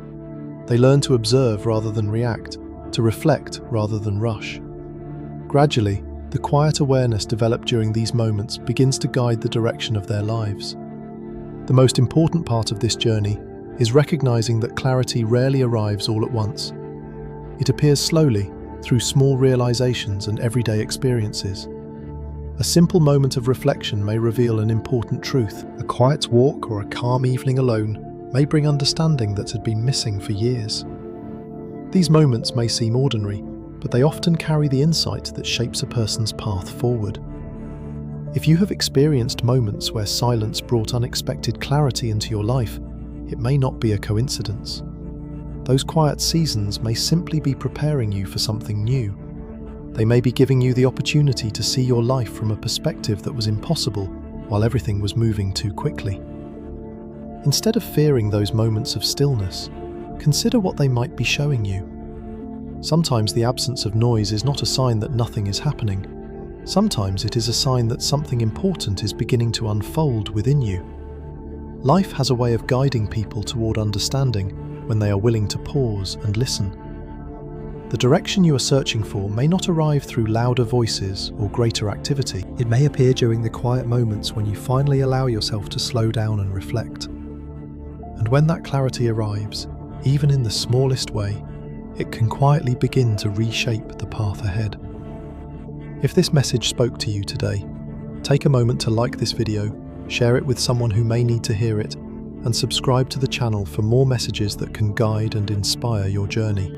They learn to observe rather than react, to reflect rather than rush. Gradually, the quiet awareness developed during these moments begins to guide the direction of their lives. The most important part of this journey is recognizing that clarity rarely arrives all at once. It appears slowly, through small realizations and everyday experiences. A simple moment of reflection may reveal an important truth. A quiet walk or a calm evening alone may bring understanding that had been missing for years. These moments may seem ordinary, but they often carry the insight that shapes a person's path forward. If you have experienced moments where silence brought unexpected clarity into your life, it may not be a coincidence. Those quiet seasons may simply be preparing you for something new. They may be giving you the opportunity to see your life from a perspective that was impossible while everything was moving too quickly. Instead of fearing those moments of stillness, consider what they might be showing you. Sometimes the absence of noise is not a sign that nothing is happening. Sometimes it is a sign that something important is beginning to unfold within you. Life has a way of guiding people toward understanding when they are willing to pause and listen. The direction you are searching for may not arrive through louder voices or greater activity. It may appear during the quiet moments when you finally allow yourself to slow down and reflect. And when that clarity arrives, even in the smallest way, it can quietly begin to reshape the path ahead. If this message spoke to you today, take a moment to like this video, share it with someone who may need to hear it, and subscribe to the channel for more messages that can guide and inspire your journey.